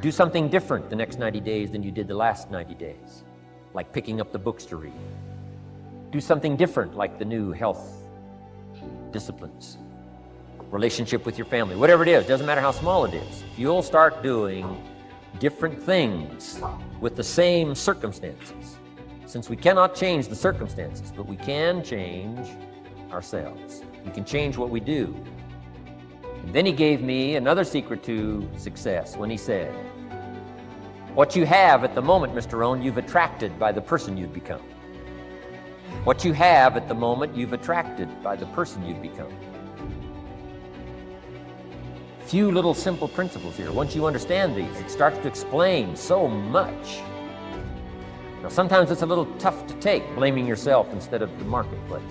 Do something different the next 90 days than you did the last 90 days, like picking up the books to read. Do something different, like the new health disciplines, relationship with your family, whatever it is, doesn't matter how small it is. If you'll start doing different things with the same circumstances, since we cannot change the circumstances, but we can change ourselves. We can change what we do. And then he gave me another secret to success when he said, what you have at the moment, Mr. Rohn, you've attracted by the person you've become. What you have at the moment, you've attracted by the person you've become. Few little simple principles here. Once you understand these, it starts to explain so much. Now, sometimes it's a little tough to take, blaming yourself instead of the marketplace,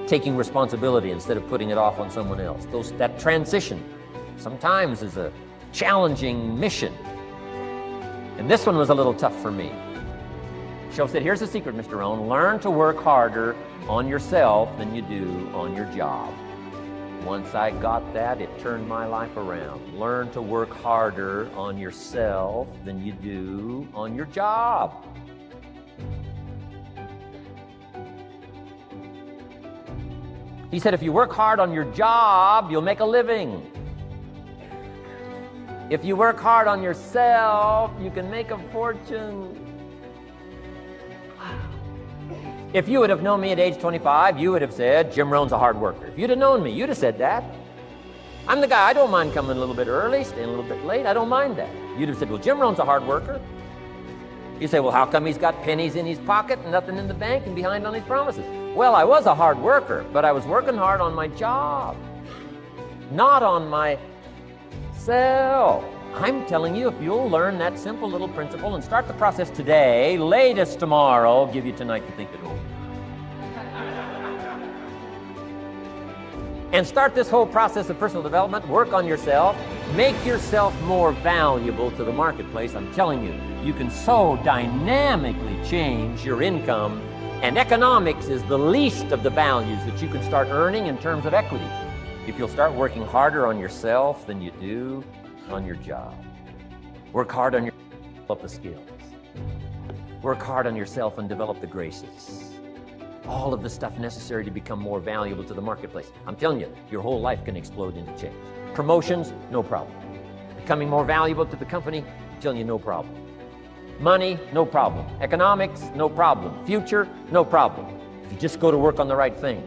taking responsibility instead of putting it off on someone else. That transition sometimes is a challenging mission. And this one was a little tough for me. Shoaff said, here's the secret, Mr. Rohn. Learn to work harder on yourself than you do on your job. Once I got that, it turned my life around. Learn to work harder on yourself than you do on your job. He said, if you work hard on your job, you'll make a living. If you work hard on yourself, you can make a fortune. If you would have known me at age 25, you would have said, Jim Rohn's a hard worker. If you'd have known me, you'd have said that. I'm the guy, I don't mind coming a little bit early, staying a little bit late, I don't mind that. You'd have said, well, Jim Rohn's a hard worker. You say, well, how come he's got pennies in his pocket and nothing in the bank and behind on his promises? Well, I was a hard worker, but I was working hard on my job, not on myself. I'm telling you, if you'll learn that simple little principle and start the process today, latest tomorrow, I'll give you tonight to think it over. And start this whole process of personal development, work on yourself, make yourself more valuable to the marketplace. I'm telling you, you can so dynamically change your income, and economics is the least of the values that you can start earning in terms of equity if you'll start working harder on yourself than you do on your job. Work hard on yourself and develop the skills. Work hard on yourself and develop the graces. All of the stuff necessary to become more valuable to the marketplace. I'm telling you, your whole life can explode into change. Promotions, no problem. Becoming more valuable to the company, I'm telling you, no problem. Money, no problem. Economics, no problem. Future, no problem. If you just go to work on the right thing.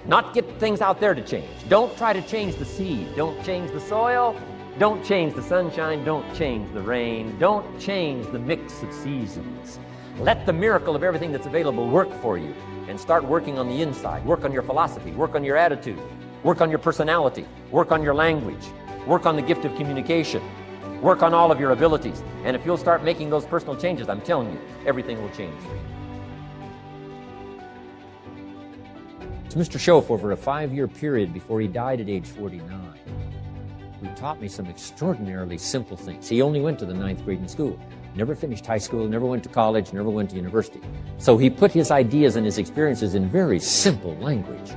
Not get things out there to change. Don't try to change the seed. Don't change the soil. Don't change the sunshine. Don't change the rain. Don't change the mix of seasons. Let the miracle of everything that's available work for you, and start working on the inside. Work on your philosophy. Work on your attitude. Work on your personality. Work on your language. Work on the gift of communication. Work on all of your abilities. And if you'll start making those personal changes, I'm telling you, everything will change for you. It's Mr. Shoaff, over a 5-year period before he died at age 49, who taught me some extraordinarily simple things. He only went to the 9th grade in school. Never finished high school, never went to college, never went to university. So he put his ideas and his experiences in very simple language,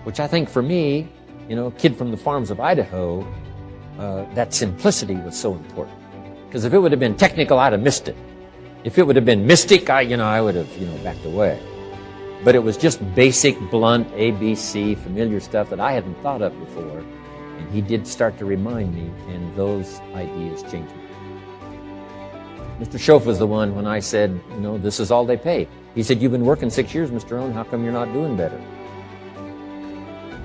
which I think for me, a kid from the farms of Idaho, that simplicity was so important. Because if it would have been technical, I'd have missed it. If it would have been mystic, I would have, backed away. But it was just basic, blunt, ABC, familiar stuff that I hadn't thought of before. And he did start to remind me, and those ideas changed me. Mr. Shoaff was the one when I said, this is all they pay. He said, you've been working 6 years, Mr. Rohn, how come you're not doing better?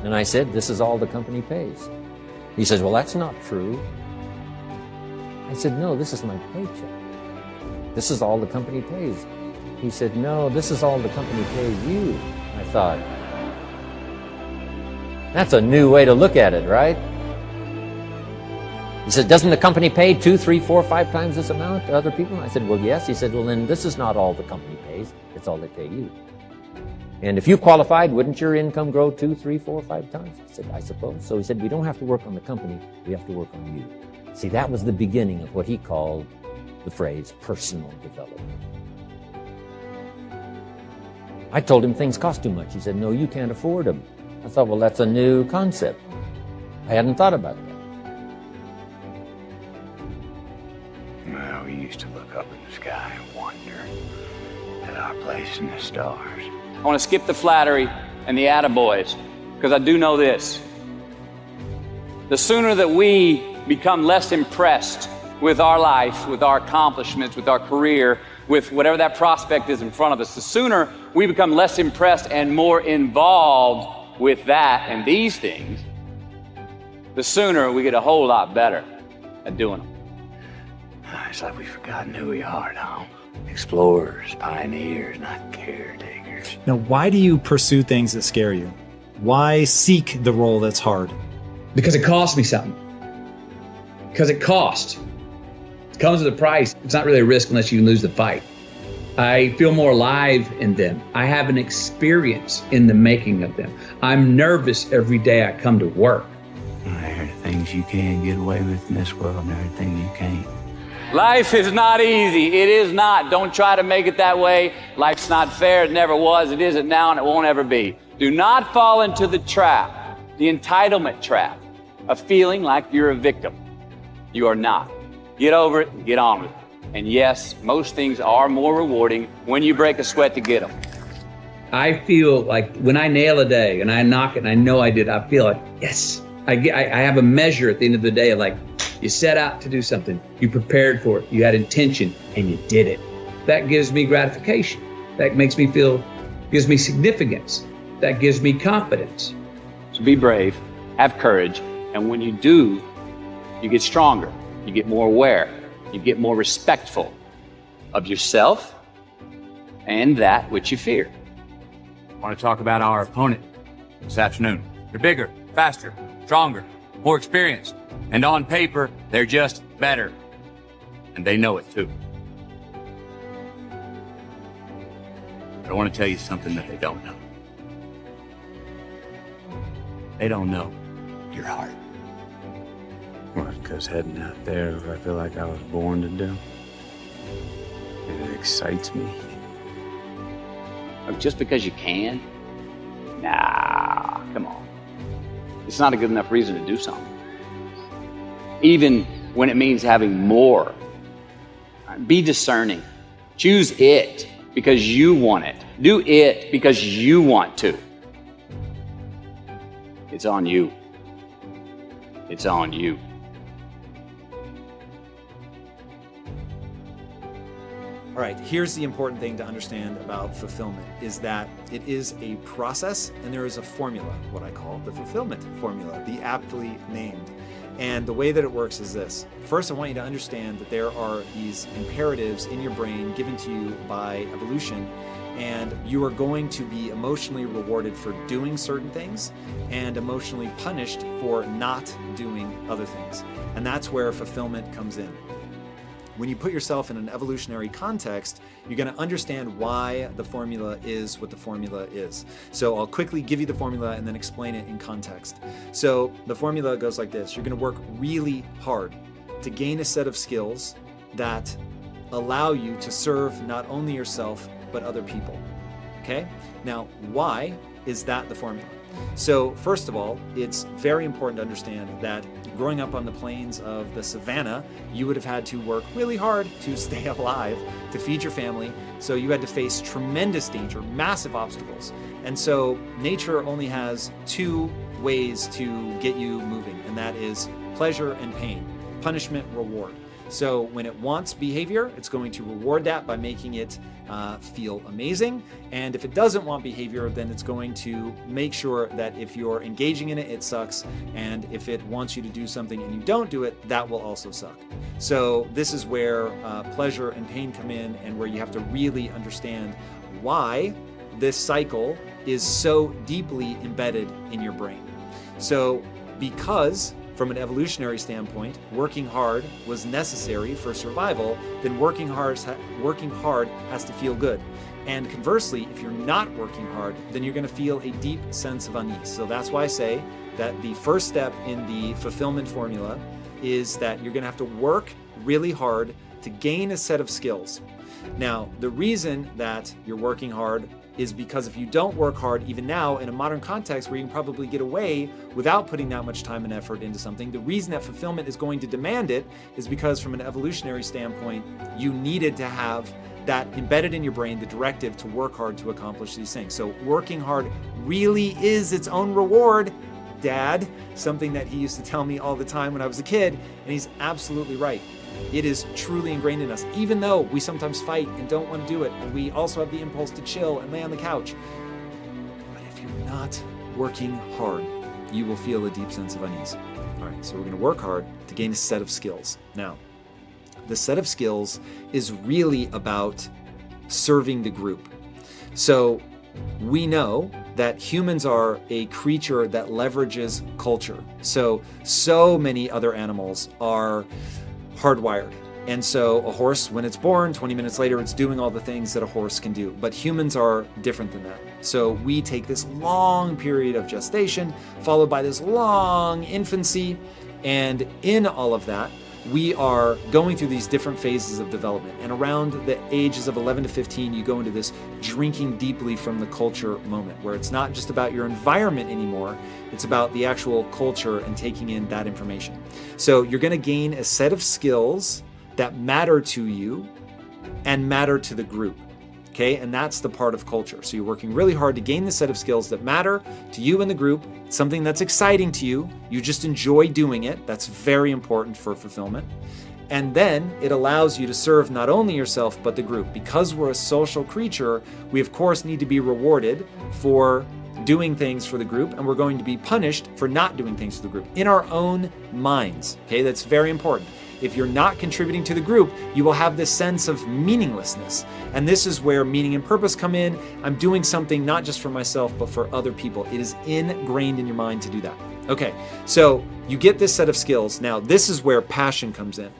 And I said, this is all the company pays. He says, well, that's not true. I said, no, this is my paycheck. This is all the company pays. He said, no, this is all the company pays you. I thought, that's a new way to look at it, right? He said, doesn't the company pay 2, 3, 4, 5 times this amount to other people? I said, well, yes. He said, well, then this is not all the company pays. It's all they pay you. And if you qualified, wouldn't your income grow 2, 3, 4, 5 times? I said, I suppose. So he said, we don't have to work on the company. We have to work on you. See, that was the beginning of what he called the phrase personal development. I told him things cost too much. He said, no, you can't afford them. I thought, well, that's a new concept. I hadn't thought about that. used to look up in the sky and wonder at our place in the stars. I want to skip the flattery and the attaboys, because I do know this. The sooner that we become less impressed with our life, with our accomplishments, with our career, with whatever that prospect is in front of us, the sooner we become less impressed and more involved with that and these things, the sooner we get a whole lot better at doing them. It's like we've forgotten who we are now. Explorers, pioneers, not caretakers. Now, why do you pursue things that scare you? Why seek the role that's hard? Because it costs me something. Because it costs. It comes with a price. It's not really a risk unless you lose the fight. I feel more alive in them. I have an experience in the making of them. I'm nervous every day I come to work. There are things you can get away with in this world, and there are things you can't. Life is not easy. It is not. Don't try to make it that way. Life's not fair. It never was. It isn't now, and it won't ever be. Do not fall into the trap, the entitlement trap, of feeling like you're a victim. You are not. Get over it and get on with it. And yes, most things are more rewarding when you break a sweat to get them. I feel like when I nail a day and I knock it and I know I did, I feel like, yes. I have a measure at the end of the day, like you set out to do something, you prepared for it, you had intention, and you did it. That gives me gratification. That makes me feel, gives me significance. That gives me confidence. So be brave, have courage, and when you do, you get stronger, you get more aware, you get more respectful of yourself and that which you fear. I want to talk about our opponent this afternoon. They're bigger, faster, stronger, more experienced, and on paper, they're just better. And they know it too. But I want to tell you something that they don't know. They don't know your heart. What, because heading out there, I feel like I was born to do. It excites me. Just because you can? Nah, come on. It's not a good enough reason to do something. Even when it means having more. Be discerning. Choose it because you want it. Do it because you want to. It's on you. It's on you. All right, here's the important thing to understand about fulfillment is that it is a process and there is a formula, what I call the fulfillment formula, the aptly named. And the way that it works is this. First, I want you to understand that there are these imperatives in your brain given to you by evolution, and you are going to be emotionally rewarded for doing certain things and emotionally punished for not doing other things. And that's where fulfillment comes in. When you put yourself in an evolutionary context, you're going to understand why the formula is what the formula is. So I'll quickly give you the formula and then explain it in context. So the formula goes like this. You're going to work really hard to gain a set of skills that allow you to serve not only yourself, but other people. Okay? Now, why is that the formula? So first of all, it's very important to understand that growing up on the plains of the savannah, you would have had to work really hard to stay alive, to feed your family. So you had to face tremendous danger, massive obstacles. And so nature only has two ways to get you moving, and that is pleasure and pain, punishment, reward. So when it wants behavior, it's going to reward that by making it feel amazing. And if it doesn't want behavior, then it's going to make sure that if you're engaging in it, it sucks. And if it wants you to do something and you don't do it, that will also suck. So this is where pleasure and pain come in, and where you have to really understand why this cycle is so deeply embedded in your brain. So because from an evolutionary standpoint, working hard was necessary for survival, then working hard has to feel good. And conversely, if you're not working hard, then you're going to feel a deep sense of unease. So that's why I say that the first step in the fulfillment formula is that you're going to have to work really hard to gain a set of skills. Now, the reason that you're working hard is because if you don't work hard, even now in a modern context where you can probably get away without putting that much time and effort into something, the reason that fulfillment is going to demand it is because from an evolutionary standpoint, you needed to have that embedded in your brain, the directive to work hard to accomplish these things. So working hard really is its own reward, Dad, something that he used to tell me all the time when I was a kid, and he's absolutely right. It is truly ingrained in us, even though we sometimes fight and don't want to do it, and we also have the impulse to chill and lay on the couch. But if you're not working hard, you will feel a deep sense of unease. All right, so we're going to work hard to gain a set of skills. Now, the set of skills is really about serving the group. So we know that humans are a creature that leverages culture. So many other animals are hardwired. And so a horse, when it's born, 20 minutes later, it's doing all the things that a horse can do. But humans are different than that. So we take this long period of gestation, followed by this long infancy. And in all of that, we are going through these different phases of development. And around the ages of 11 to 15, you go into this drinking deeply from the culture moment, where it's not just about your environment anymore, it's about the actual culture and taking in that information. So you're going to gain a set of skills that matter to you and matter to the group. Okay, and that's the part of culture. So you're working really hard to gain the set of skills that matter to you and the group, something that's exciting to you. You just enjoy doing it. That's very important for fulfillment. And then it allows you to serve not only yourself, but the group. Because we're a social creature, we of course need to be rewarded for doing things for the group, and we're going to be punished for not doing things for the group in our own minds. Okay, that's very important. If you're not contributing to the group, you will have this sense of meaninglessness. And this is where meaning and purpose come in. I'm doing something not just for myself, but for other people. It is ingrained in your mind to do that. Okay, so you get this set of skills. Now, this is where passion comes in.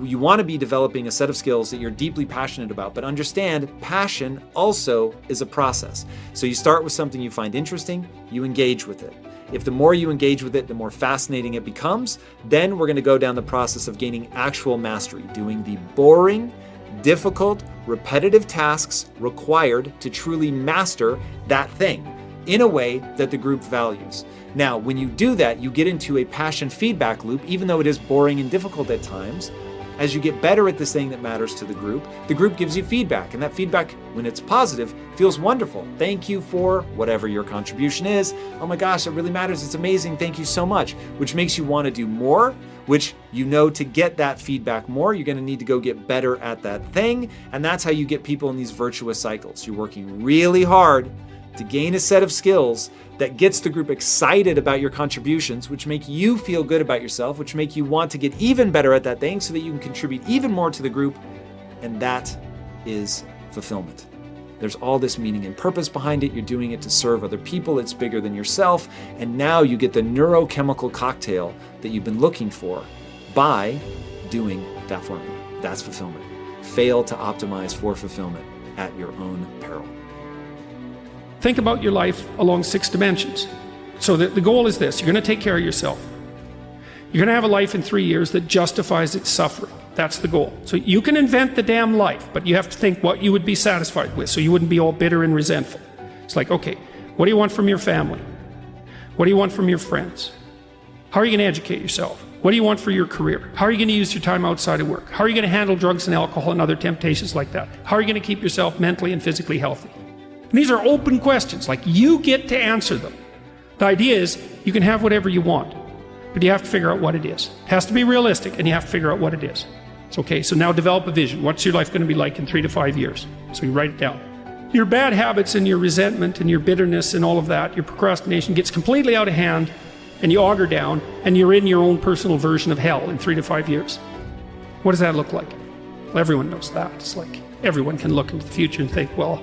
You want to be developing a set of skills that you're deeply passionate about, but understand passion also is a process. So you start with something you find interesting, you engage with it. If the more you engage with it, the more fascinating it becomes, then we're going to go down the process of gaining actual mastery, doing the boring, difficult, repetitive tasks required to truly master that thing in a way that the group values. Now, when you do that, you get into a passion feedback loop, even though it is boring and difficult at times. As you get better at this thing that matters to the group gives you feedback. And that feedback, when it's positive, feels wonderful. Thank you for whatever your contribution is. Oh my gosh, it really matters. It's amazing. Thank you so much. Which makes you want to do more, which you know to get that feedback more, you're going to need to go get better at that thing. And that's how you get people in these virtuous cycles. You're working really hard to gain a set of skills that gets the group excited about your contributions, which make you feel good about yourself, which make you want to get even better at that thing so that you can contribute even more to the group. And that is fulfillment. There's all this meaning and purpose behind it. You're doing it to serve other people. It's bigger than yourself. And now you get the neurochemical cocktail that you've been looking for by doing that formula. That's fulfillment. Fail to optimize for fulfillment at your own peril. Think about your life along 6 dimensions. So the goal is this: you're going to take care of yourself. You're going to have a life in 3 years that justifies its suffering. That's the goal. So you can invent the damn life, but you have to think what you would be satisfied with, so you wouldn't be all bitter and resentful. It's like, okay, what do you want from your family? What do you want from your friends? How are you going to educate yourself? What do you want for your career? How are you going to use your time outside of work? How are you going to handle drugs and alcohol and other temptations like that? How are you going to keep yourself mentally and physically healthy? And these are open questions, like you get to answer them. The idea is you can have whatever you want, but you have to figure out what it is. It has to be realistic, and you have to figure out what it is. It's okay, so now develop a vision. What's your life going to be like in 3 to 5 years? So you write it down. Your bad habits and your resentment and your bitterness and all of that, your procrastination gets completely out of hand, and you auger down, and you're in your own personal version of hell in 3 to 5 years. What does that look like? Well, everyone knows that. It's like everyone can look into the future and think, well,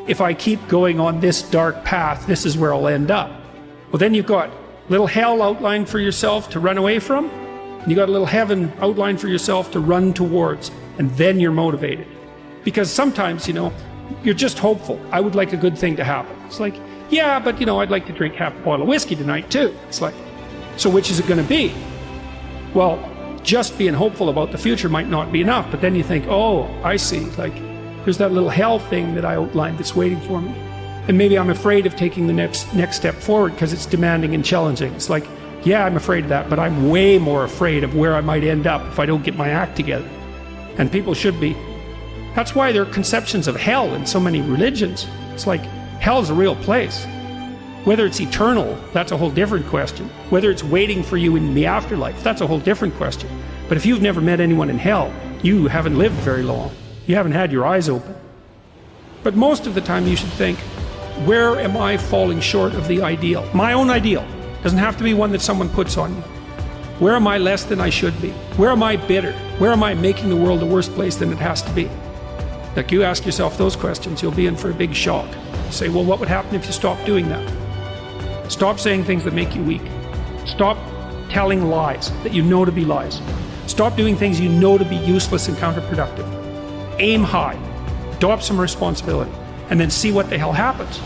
if I keep going on this dark path, this is where I'll end up. Well, then you've got little hell outlined for yourself to run away from, and you got a little heaven outlined for yourself to run towards, and then you're motivated. Because sometimes, you're just hopeful. I would like a good thing to happen. It's like, yeah, but I'd like to drink half a bottle of whiskey tonight too. It's like, so which is it going to be? Well, just being hopeful about the future might not be enough, but then you think, oh, I see, like, there's that little hell thing that I outlined that's waiting for me. And maybe I'm afraid of taking the next step forward because it's demanding and challenging. It's like, yeah, I'm afraid of that, but I'm way more afraid of where I might end up if I don't get my act together. And people should be. That's why there are conceptions of hell in so many religions. It's like, hell's a real place. Whether it's eternal, that's a whole different question. Whether it's waiting for you in the afterlife, that's a whole different question. But if you've never met anyone in hell, you haven't lived very long. You haven't had your eyes open. But most of the time you should think, where am I falling short of the ideal? My own ideal. Doesn't have to be one that someone puts on me. Where am I less than I should be? Where am I bitter? Where am I making the world a worse place than it has to be? Like, you ask yourself those questions, you'll be in for a big shock. You say, well, what would happen if you stopped doing that? Stop saying things that make you weak. Stop telling lies that you know to be lies. Stop doing things you know to be useless and counterproductive. Aim high. Adopt some responsibility. And then see what the hell happens.